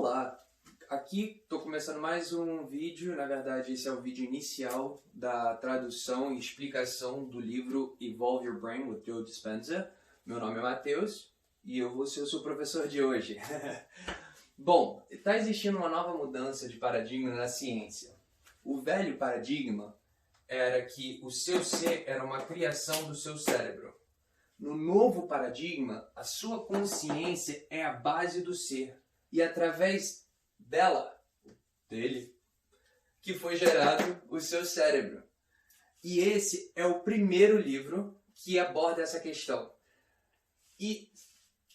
Olá, aqui estou começando mais um vídeo, na verdade esse é o vídeo inicial da tradução e explicação do livro Evolve Your Brain with Joe Dispenza. Meu nome é Matheus e eu vou ser o seu professor de hoje. Bom, está existindo uma nova mudança de paradigma na ciência. O velho paradigma era que o seu ser era uma criação do seu cérebro. No novo paradigma, a sua consciência é a base do ser. E através dele, que foi gerado o seu cérebro. E esse é o primeiro livro que aborda essa questão. E,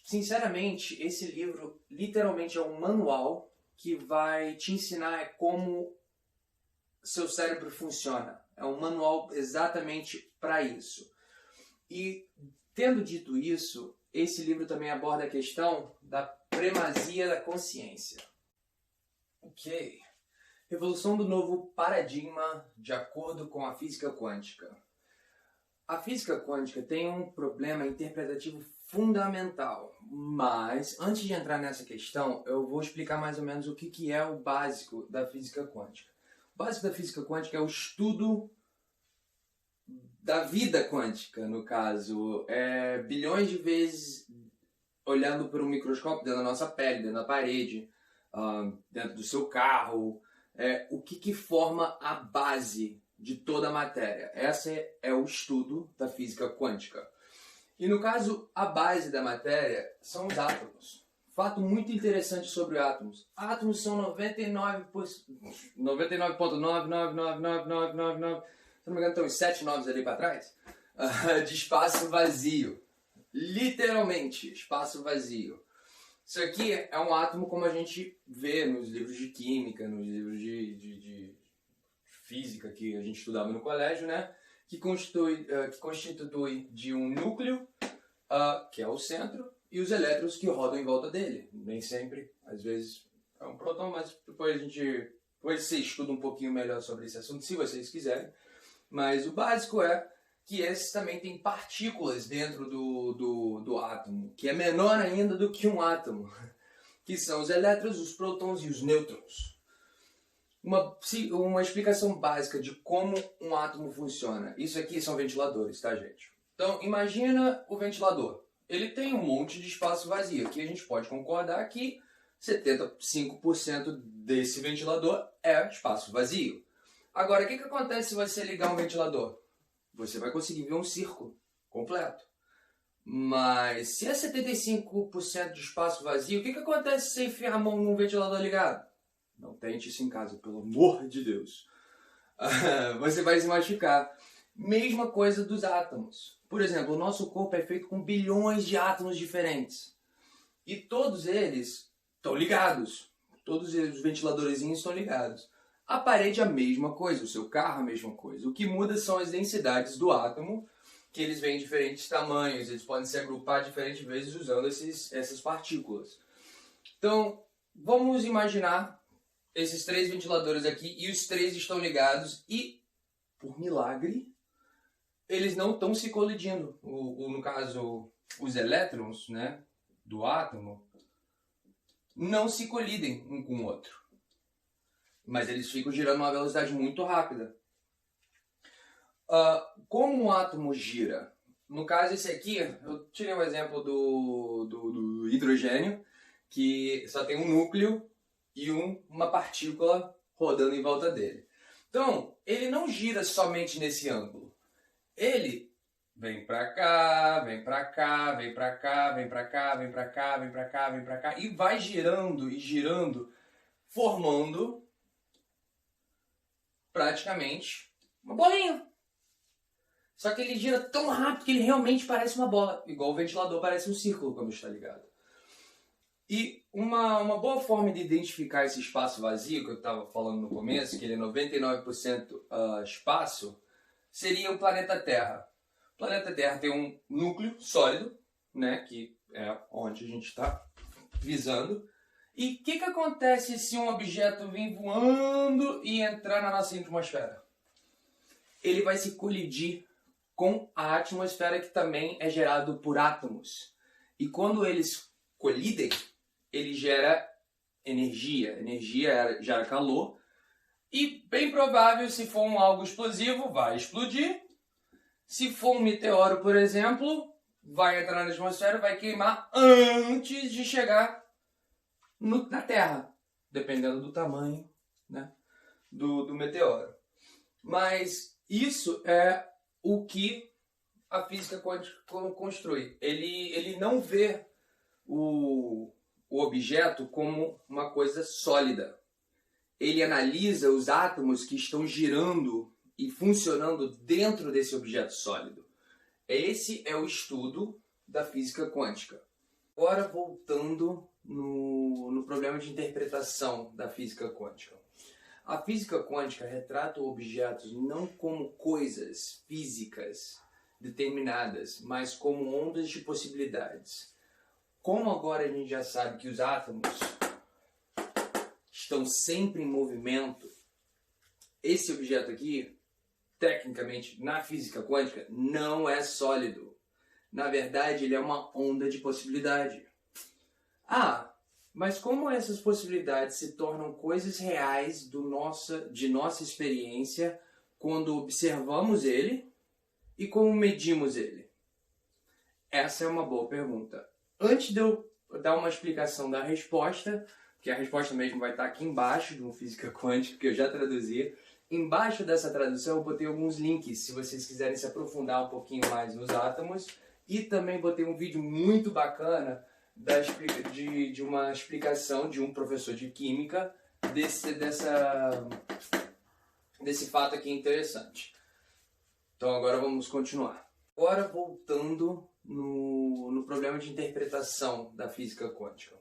sinceramente, esse livro literalmente é um manual que vai te ensinar como seu cérebro funciona. É um manual exatamente para isso. E, tendo dito isso, esse livro também aborda a questão da primazia da consciência. Ok. Evolução do novo paradigma de acordo com a física quântica. A física quântica tem um problema interpretativo fundamental, mas antes de entrar nessa questão, eu vou explicar mais ou menos o que é o básico da física quântica. O básico da física quântica é o estudo da vida quântica, no caso. Bilhões de vezes olhando por um microscópio dentro da nossa pele, dentro da parede, dentro do seu carro, o que forma a base de toda a matéria. Esse é o estudo da física quântica. E no caso, a base da matéria são os átomos. Fato muito interessante sobre átomos. Átomos são 99,9999999, se não me engano, tem uns 7 nomes ali para trás, de espaço vazio. Literalmente, espaço vazio. Isso aqui é um átomo como a gente vê nos livros de química, nos livros de física que a gente estudava no colégio, né? Que constitui de um núcleo, que é o centro, e os elétrons que rodam em volta dele. Nem sempre, às vezes é um próton, mas depois você estuda um pouquinho melhor sobre esse assunto, se vocês quiserem. Mas o básico é que esses também têm partículas dentro do átomo, que é menor ainda do que um átomo, que são os elétrons, os prótons e os nêutrons. Uma explicação básica de como um átomo funciona. Isso aqui são ventiladores, tá, gente? Então, imagina o ventilador. Ele tem um monte de espaço vazio. Aqui a gente pode concordar que 75% desse ventilador é espaço vazio. Agora, o que acontece se você ligar um ventilador? Você vai conseguir ver um círculo completo. Mas se é 75% de espaço vazio, o que acontece se você enfiar a mão num ventilador ligado? Não tente isso em casa, pelo amor de Deus. Você vai se machucar. Mesma coisa dos átomos. Por exemplo, o nosso corpo é feito com bilhões de átomos diferentes. E todos eles estão ligados. Todos eles, os ventiladorzinhos estão ligados. A parede é a mesma coisa, o seu carro é a mesma coisa. O que muda são as densidades do átomo, que eles vêm em diferentes tamanhos, eles podem se agrupar diferentes vezes usando essas partículas. Então, vamos imaginar esses 3 ventiladores aqui, e os 3 estão ligados, e, por milagre, eles não estão se colidindo. No caso, os elétrons, né, do átomo não se colidem um com o outro. Mas eles ficam girando a uma velocidade muito rápida. Como um átomo gira? No caso, esse aqui, eu tirei um exemplo do hidrogênio, que só tem um núcleo e uma partícula rodando em volta dele. Então, ele não gira somente nesse ângulo. Ele vem para cá, vem para cá, vem para cá, vem para cá, vem para cá, vem para cá, vem para cá, e vai girando e girando, formando praticamente uma bolinha. Só que ele gira tão rápido que ele realmente parece uma bola. Igual o ventilador parece um círculo quando está ligado. E uma boa forma de identificar esse espaço vazio, que eu estava falando no começo, que ele é 99% espaço, seria o planeta Terra. O planeta Terra tem um núcleo sólido, né, que é onde a gente está visando. E o que acontece se um objeto vir voando e entrar na nossa atmosfera? Ele vai se colidir com a atmosfera, que também é gerado por átomos. E quando eles colidem, ele gera energia. Energia gera calor. E bem provável, se for algo explosivo, vai explodir. Se for um meteoro, por exemplo, vai entrar na atmosfera, vai queimar antes de chegar na Terra, dependendo do tamanho, né, do meteoro. Mas isso é o que a física quântica constrói. Ele não vê o objeto como uma coisa sólida. Ele analisa os átomos que estão girando e funcionando dentro desse objeto sólido. Esse é o estudo da física quântica. Agora, voltando no problema de interpretação da física quântica. A física quântica retrata objetos não como coisas físicas determinadas, mas como ondas de possibilidades. Como agora a gente já sabe que os átomos estão sempre em movimento, esse objeto aqui, tecnicamente, na física quântica, não é sólido. Na verdade, ele é uma onda de possibilidade. Mas como essas possibilidades se tornam coisas reais de nossa experiência quando observamos ele e como medimos ele? Essa é uma boa pergunta. Antes de eu dar uma explicação da resposta, que a resposta mesmo vai estar aqui embaixo do Física Quântica, que eu já traduzi. Embaixo dessa tradução eu botei alguns links, se vocês quiserem se aprofundar um pouquinho mais nos átomos. E também botei um vídeo muito bacana de uma explicação de um professor de química desse fato aqui interessante. Então agora vamos continuar. Agora voltando no problema de interpretação da física quântica.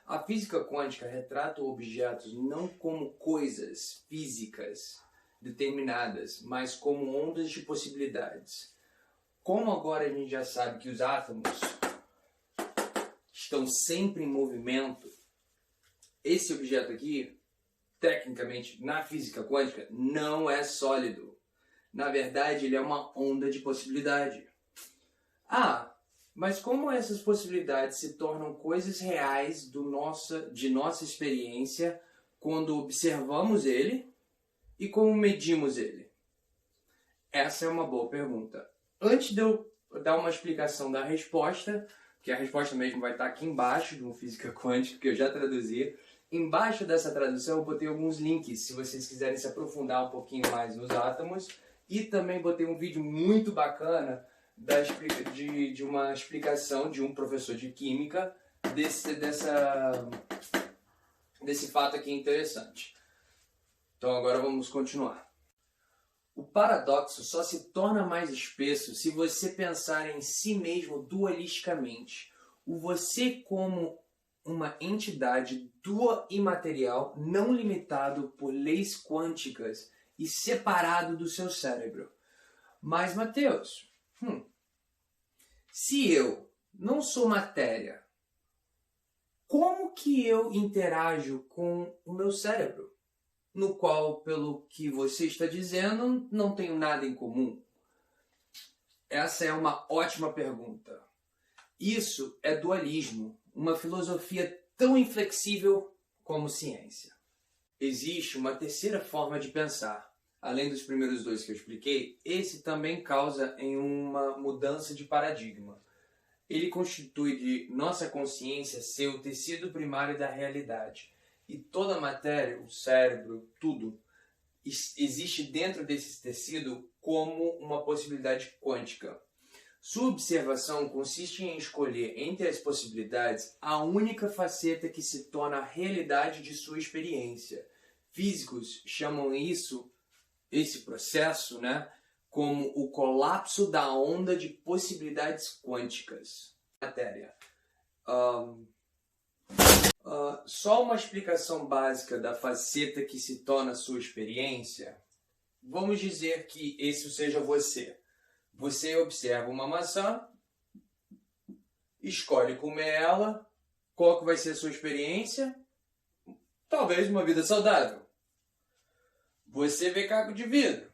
A física quântica retrata objetos não como coisas físicas determinadas, mas como ondas de possibilidades. Como agora a gente já sabe que os átomos estão sempre em movimento, esse objeto aqui, tecnicamente, na física quântica, não é sólido. Na verdade, ele é uma onda de possibilidade. Mas como essas possibilidades se tornam coisas reais de nossa experiência quando observamos ele e como medimos ele? Essa é uma boa pergunta. Antes de eu dar uma explicação da resposta, que a resposta mesmo vai estar aqui embaixo do Física Quântica, que eu já traduzi. Embaixo dessa tradução eu botei alguns links, se vocês quiserem se aprofundar um pouquinho mais nos átomos. E também botei um vídeo muito bacana de uma explicação de um professor de química desse fato aqui interessante. Então agora vamos continuar. O paradoxo só se torna mais espesso se você pensar em si mesmo dualisticamente. O você como uma entidade dua e material, não limitado por leis quânticas e separado do seu cérebro. Mas, Mateus, se eu não sou matéria, como que eu interajo com o meu cérebro? No qual, pelo que você está dizendo, não tenho nada em comum? Essa é uma ótima pergunta. Isso é dualismo, uma filosofia tão inflexível como ciência. Existe uma terceira forma de pensar. Além dos primeiros dois que eu expliquei, esse também causa em uma mudança de paradigma. Ele constitui de nossa consciência ser o tecido primário da realidade. E toda a matéria, o cérebro, tudo, existe dentro desse tecido como uma possibilidade quântica. Sua observação consiste em escolher entre as possibilidades a única faceta que se torna a realidade de sua experiência. Físicos chamam esse processo, como o colapso da onda de possibilidades quânticas. Matéria. Só uma explicação básica da faceta que se torna a sua experiência. Vamos dizer que esse seja você. Você observa uma maçã, escolhe comer ela. Qual que vai ser a sua experiência? Talvez uma vida saudável. Você vê caco de vidro.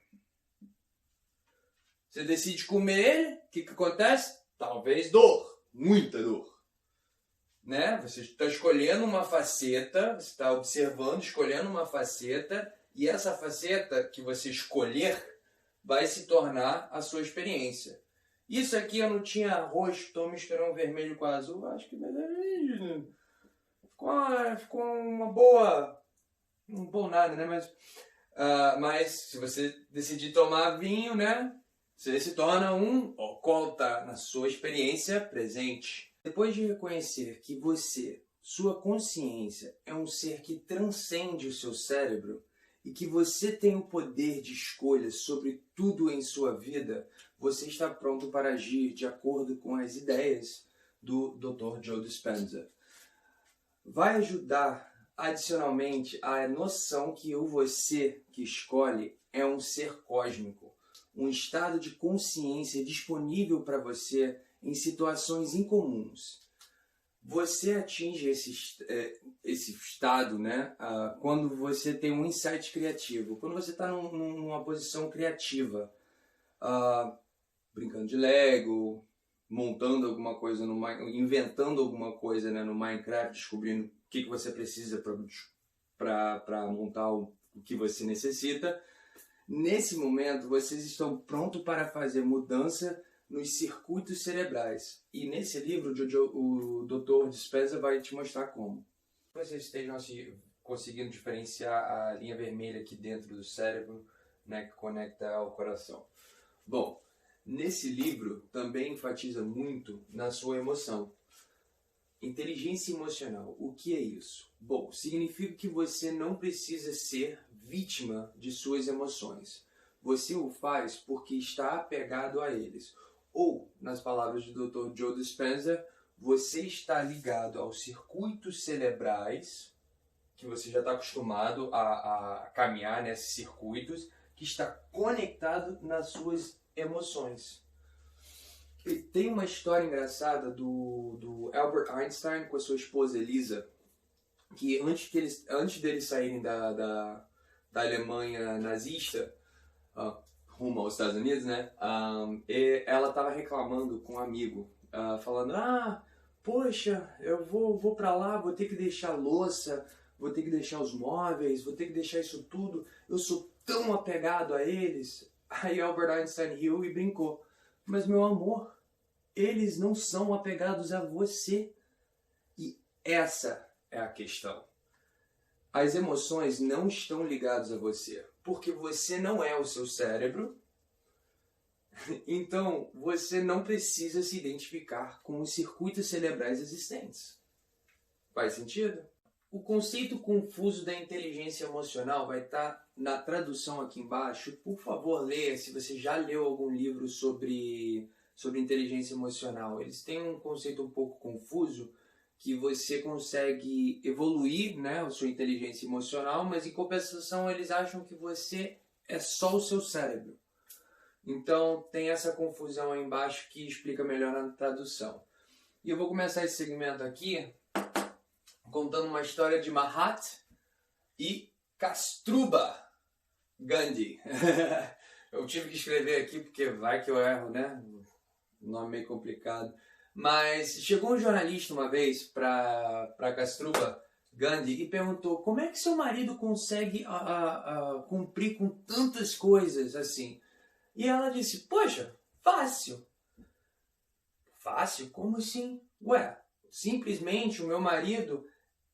Você decide comer ele. O que acontece? Talvez dor. Muita dor. né? Você está escolhendo uma faceta, você está observando, escolhendo uma faceta, e essa faceta que você escolher vai se tornar a sua experiência. Isso aqui eu não tinha roxo, estou misturando vermelho com azul, acho que ficou uma boa, não bom nada, né? Mas se você decidir tomar vinho, né? Você se torna um alcoólatra na sua experiência presente. Depois de reconhecer que você, sua consciência, é um ser que transcende o seu cérebro e que você tem o poder de escolha sobre tudo em sua vida, você está pronto para agir de acordo com as ideias do Dr. Joe Dispenza. Vai ajudar, adicionalmente, a noção que o você que escolhe é um ser cósmico, um estado de consciência disponível para você em situações incomuns. Você atinge esse estado, né, quando você tem um insight criativo, quando você está numa posição criativa, brincando de Lego, montando alguma coisa, inventando alguma coisa, né, no Minecraft, descobrindo o que você precisa para montar o que você necessita. Nesse momento, vocês estão prontos para fazer mudança nos circuitos cerebrais. E nesse livro, o Dr. Dispenza vai te mostrar como. Vocês estejam conseguindo diferenciar a linha vermelha aqui dentro do cérebro, né, que conecta ao coração. Bom, nesse livro também enfatiza muito na sua emoção. Inteligência emocional, o que é isso? Bom, significa que você não precisa ser vítima de suas emoções. Você o faz porque está apegado a eles. Ou, nas palavras do Dr. Joe Dispenza, você está ligado aos circuitos cerebrais, que você já está acostumado a caminhar nesses circuitos, que está conectado nas suas emoções. E tem uma história engraçada do Albert Einstein com a sua esposa Elisa, que antes deles saírem da Alemanha nazista, rumo aos Estados Unidos, né? Ela estava reclamando com um amigo, falando: poxa, eu vou para lá, vou ter que deixar a louça, vou ter que deixar os móveis, vou ter que deixar isso tudo, eu sou tão apegado a eles. Aí Albert Einstein riu e brincou: mas meu amor, eles não são apegados a você. E essa é a questão. As emoções não estão ligadas a você, porque você não é o seu cérebro. Então, você não precisa se identificar com os circuitos cerebrais existentes. Faz sentido? O conceito confuso da inteligência emocional vai estar na tradução aqui embaixo. Por favor, leia se você já leu algum livro sobre inteligência emocional. Eles têm um conceito um pouco confuso, que você consegue evoluir, né, a sua inteligência emocional, mas em compensação eles acham que você é só o seu cérebro. Então tem essa confusão aí embaixo que explica melhor na tradução. E eu vou começar esse segmento aqui contando uma história de Mahatma e Kasturba Gandhi. Eu tive que escrever aqui porque vai que eu erro, né? Nome meio complicado. Mas chegou um jornalista uma vez para Kasturba Gandhi e perguntou: como é que seu marido consegue cumprir com tantas coisas assim? E ela disse: poxa, fácil. Fácil? Como assim? Ué, simplesmente o meu marido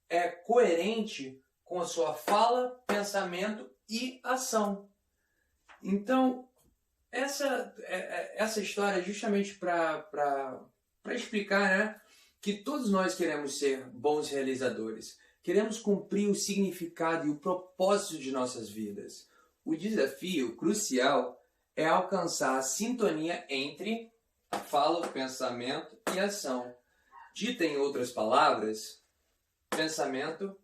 é coerente com a sua fala, pensamento e ação. Então, essa história é justamente para explicar, né, que todos nós queremos ser bons realizadores. Queremos cumprir o significado e o propósito de nossas vidas. O desafio crucial é alcançar a sintonia entre a fala, o pensamento e a ação. Dita em outras palavras, pensamento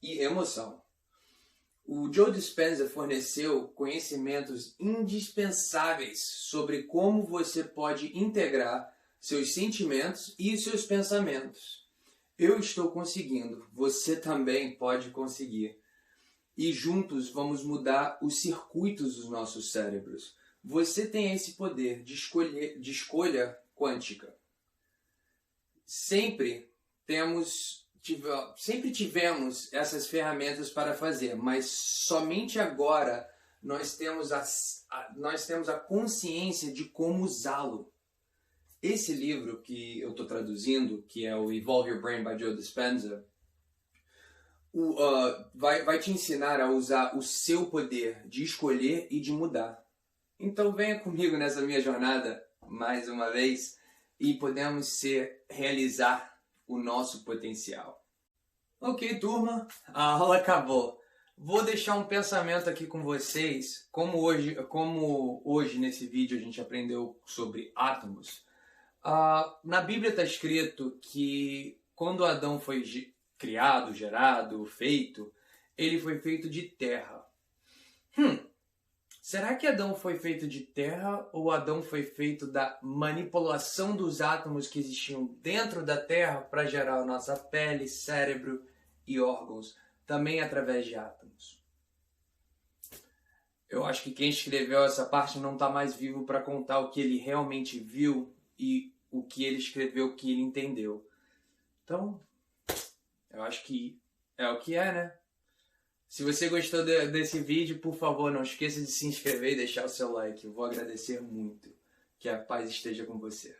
e emoção. O Joe Dispenza forneceu conhecimentos indispensáveis sobre como você pode integrar seus sentimentos e seus pensamentos. Eu estou conseguindo, você também pode conseguir. E juntos vamos mudar os circuitos dos nossos cérebros. Você tem esse poder de escolha quântica. Sempre sempre tivemos essas ferramentas para fazer, mas somente agora nós temos a consciência de como usá-lo. Esse livro que eu estou traduzindo, que é o Evolve Your Brain by Joe Dispenza, vai te ensinar a usar o seu poder de escolher e de mudar. Então venha comigo nessa minha jornada mais uma vez e podemos realizar o nosso potencial. Ok, turma, a aula acabou. Vou deixar um pensamento aqui com vocês. Como hoje nesse vídeo a gente aprendeu sobre átomos, na Bíblia está escrito que quando Adão foi criado, gerado, feito, ele foi feito de terra. Será que Adão foi feito de terra ou Adão foi feito da manipulação dos átomos que existiam dentro da terra para gerar a nossa pele, cérebro e órgãos, também através de átomos? Eu acho que quem escreveu essa parte não está mais vivo para contar o que ele realmente viu e o que ele escreveu, o que ele entendeu. Então, eu acho que é o que é, né? Se você gostou desse vídeo, por favor, não esqueça de se inscrever e deixar o seu like. Eu vou agradecer muito. Que a paz esteja com você.